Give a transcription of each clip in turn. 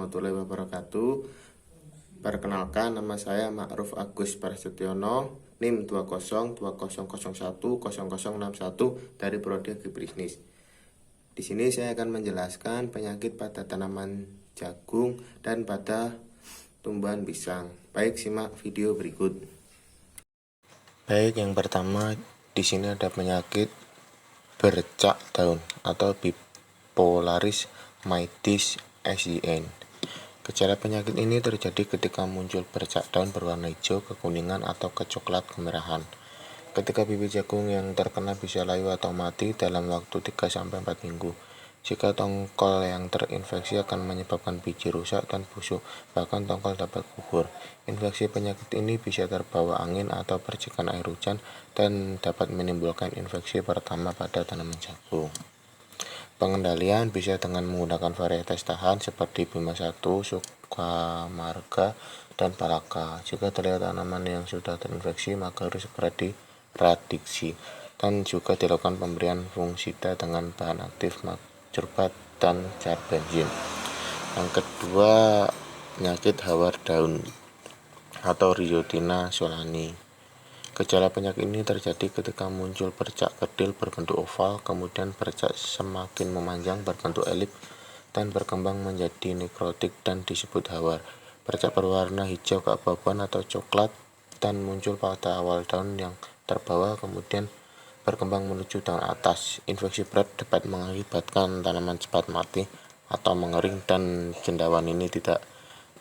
warahmatullahi wabarakatuh. Perkenalkan, nama saya Ma'ruf Agus Prasetyono, NIM 2020010061 dari Prodi Agribisnis. Di sini saya akan menjelaskan penyakit pada tanaman jagung dan pada tumbuhan pisang. Baik, simak video berikut. Baik, yang pertama di sini ada penyakit bercak daun atau Bipolaris mitis SIN. Gejala penyakit ini terjadi ketika muncul bercak daun berwarna hijau, kekuningan, atau kecoklat kemerahan. Ketika bibit jagung yang terkena bisa layu atau mati dalam waktu 3-4 minggu. Jika tongkol yang terinfeksi akan menyebabkan biji rusak dan busuk, bahkan tongkol dapat gugur. Infeksi penyakit ini bisa terbawa angin atau percikan air hujan dan dapat menimbulkan infeksi pertama pada tanaman jagung. Pengendalian bisa dengan menggunakan varietas tahan seperti Bima 1, Sukamarga, dan Palaka. Jika terlihat tanaman yang sudah terinfeksi, maka harus segera diradiksi. Dan juga dilakukan pemberian fungisida dengan bahan aktif Macurbat dan Carbenzim. Yang kedua, penyakit hawar daun atau Rhizotina solani. Gejala penyakit ini terjadi ketika muncul bercak kerdil berbentuk oval, kemudian bercak semakin memanjang berbentuk elip dan berkembang menjadi nekrotik dan disebut hawar. Bercak berwarna hijau keabu-abuan atau coklat dan muncul pada awal daun yang terbawa, kemudian berkembang menuju daun atas. Infeksi berat dapat mengakibatkan tanaman cepat mati atau mengering, dan cendawan ini tidak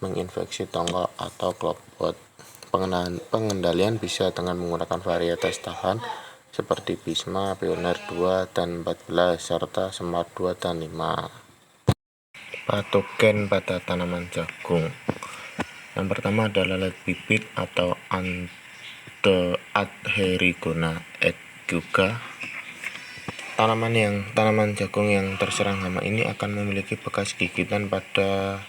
menginfeksi tongkol atau klopot. Pengendalian bisa dengan menggunakan varietas tahan seperti Bisma, Pioneer 2 dan 14, serta Smart 2 dan 5. Patogen pada tanaman jagung. Yang pertama adalah lalat bibit atau Adherigona eguga. Tanaman jagung yang terserang hama ini akan memiliki bekas gigitan pada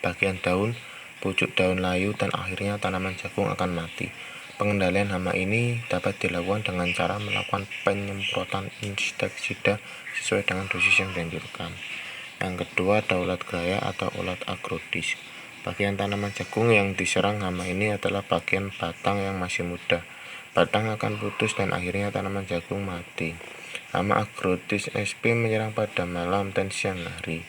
bagian daun, pucuk daun layu, dan akhirnya tanaman jagung akan mati. Pengendalian hama ini dapat dilakukan dengan cara melakukan penyemprotan insektisida sesuai dengan dosis yang dianjurkan. Yang kedua, ada ulat graya atau ulat agrodis. Bagian tanaman jagung yang diserang hama ini adalah bagian batang yang masih muda. Batang akan putus dan akhirnya tanaman jagung mati. Hama agrodis SP menyerang pada malam dan siang hari.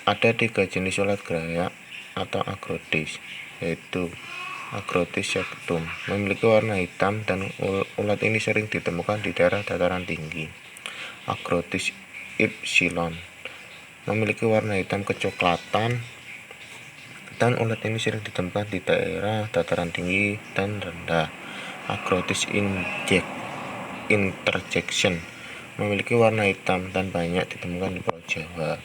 Ada 3 jenis ulat graya atau agrodis, yaitu Agrodis sectum, memiliki warna hitam dan ulat ini sering ditemukan di daerah dataran tinggi. Agrodis ypsilon, memiliki warna hitam kecoklatan dan ulat ini sering ditemukan di daerah dataran tinggi dan rendah. Agrodis interjection, memiliki warna hitam dan banyak ditemukan di Pulau Jawa.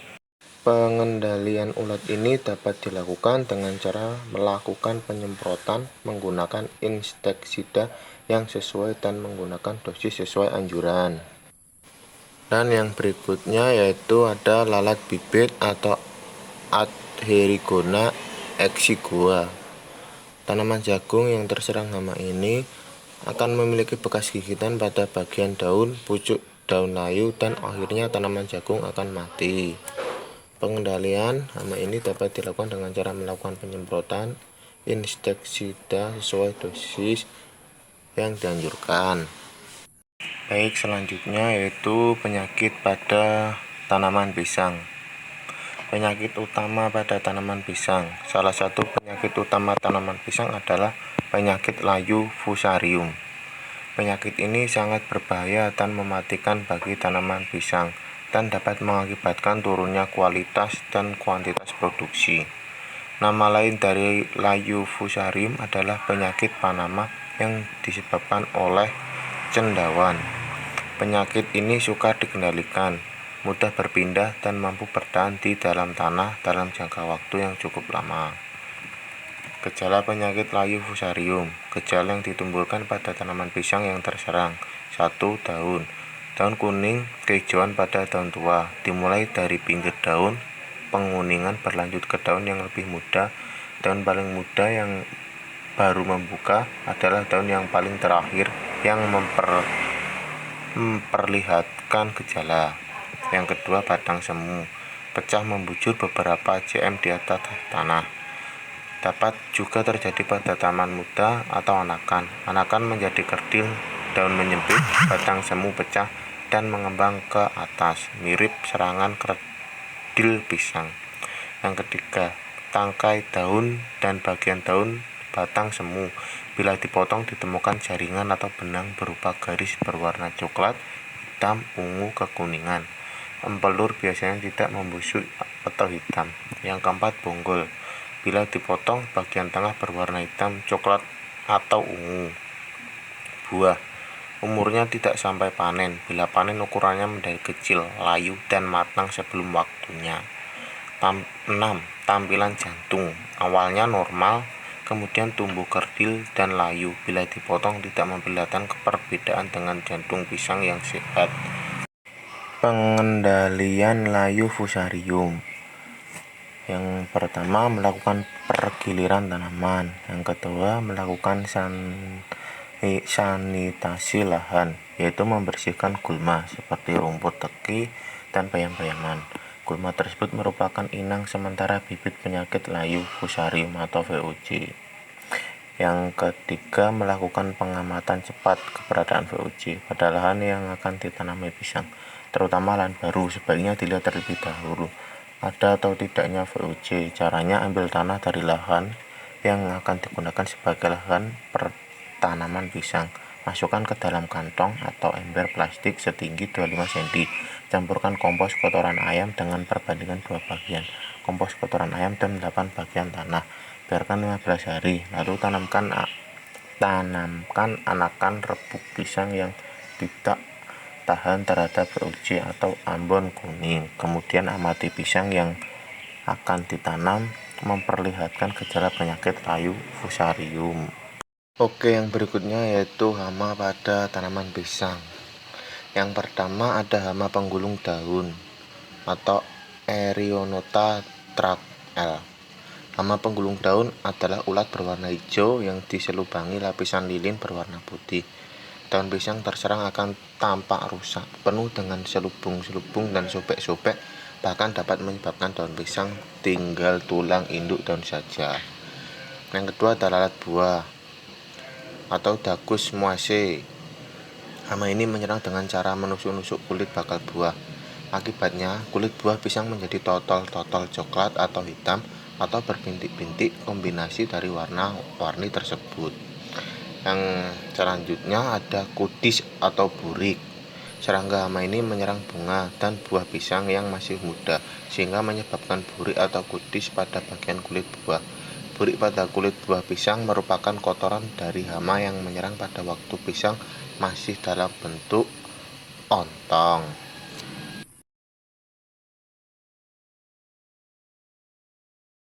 Pengendalian ulat ini dapat dilakukan dengan cara melakukan penyemprotan menggunakan insektisida yang sesuai dan menggunakan dosis sesuai anjuran. Dan yang berikutnya yaitu ada lalat bibit atau Adherigona exigua. Tanaman jagung yang terserang hama ini akan memiliki bekas gigitan pada bagian daun, pucuk daun layu, dan akhirnya tanaman jagung akan mati. Pengendalian hama ini dapat dilakukan dengan cara melakukan penyemprotan insektisida sesuai dosis yang dianjurkan. Baik, selanjutnya yaitu penyakit pada tanaman pisang. Penyakit utama pada tanaman pisang. Salah satu penyakit utama tanaman pisang adalah penyakit layu fusarium. Penyakit ini sangat berbahaya dan mematikan bagi tanaman pisang dan dapat mengakibatkan turunnya kualitas dan kuantitas produksi. Nama lain dari layu fusarium adalah penyakit Panama yang disebabkan oleh cendawan. Penyakit ini sukar dikendalikan, mudah berpindah, dan mampu bertahan di dalam tanah dalam jangka waktu yang cukup lama. Gejala penyakit layu fusarium. Gejala yang ditimbulkan pada tanaman pisang yang terserang. 1. Daun kuning kehijauan pada daun tua, dimulai dari pinggir daun, penguningan berlanjut ke daun yang lebih muda. Daun paling muda yang baru membuka adalah daun yang paling terakhir yang memperlihatkan gejala. Yang kedua, batang semu. pecah membujur beberapa cm di atas tanah. Dapat juga terjadi pada tanaman muda atau anakan. Anakan menjadi kerdil, daun menyempit, batang semu pecah dan mengembang ke atas, mirip serangan kerdil pisang. Yang ketiga, tangkai daun dan bagian daun batang semu. Bila dipotong ditemukan jaringan atau benang berupa garis berwarna coklat, hitam, ungu, kekuningan. Empelur biasanya tidak membusuk atau hitam. Yang keempat, bonggol. Bila dipotong, bagian tengah berwarna hitam, coklat, atau ungu. Buah. Umurnya tidak sampai panen. Bila panen ukurannya menjadi kecil, layu, dan matang sebelum waktunya. 6. Tampilan jantung. Awalnya normal, kemudian tumbuh kerdil dan layu. Bila dipotong tidak memperlihatkan perbedaan dengan jantung pisang yang sehat. Pengendalian layu fusarium. Yang pertama, melakukan pergiliran tanaman. Yang kedua, melakukan sanitasi lahan, yaitu membersihkan gulma seperti rumput teki dan bayam-bayaman. Gulma tersebut merupakan inang sementara bibit penyakit layu fusarium atau VOC. Yang ketiga, melakukan pengamatan cepat keberadaan VOC pada lahan yang akan ditanami pisang, terutama lahan baru. Sebaiknya dilihat terlebih dahulu ada atau tidaknya VOC. Caranya, ambil tanah dari lahan yang akan digunakan sebagai lahan pertanaman pisang. Masukkan ke dalam kantong atau ember plastik setinggi 25 cm. Campurkan kompos kotoran ayam dengan perbandingan 2 bagian kompos kotoran ayam dan 8 bagian tanah. Biarkan 15 hari, lalu tanamkan anakan rebuk pisang yang tidak tahan terhadap VOC atau ambon kuning. Kemudian amati pisang yang akan ditanam memperlihatkan gejala penyakit layu fusarium. Oke, yang berikutnya yaitu hama pada tanaman pisang. Yang pertama ada hama penggulung daun atau Erionota L. Hama penggulung daun adalah ulat berwarna hijau yang diselubangi lapisan lilin berwarna putih. Daun pisang terserang akan tampak rusak, penuh dengan selubung-selubung dan sobek-sobek, bahkan dapat menyebabkan daun pisang tinggal tulang induk daun saja. Yang kedua adalah lalat buah atau Dagus moaceae. Hama ini menyerang dengan cara menusuk-nusuk kulit bakal buah. Akibatnya, kulit buah pisang menjadi totol-totol coklat atau hitam atau berbintik-bintik kombinasi dari warna-warni tersebut. Yang selanjutnya ada kudis atau burik. Serangga hama ini menyerang bunga dan buah pisang yang masih muda, sehingga menyebabkan burik atau kudis pada bagian kulit buah. Burik pada kulit buah pisang merupakan kotoran dari hama yang menyerang pada waktu pisang masih dalam bentuk ontong.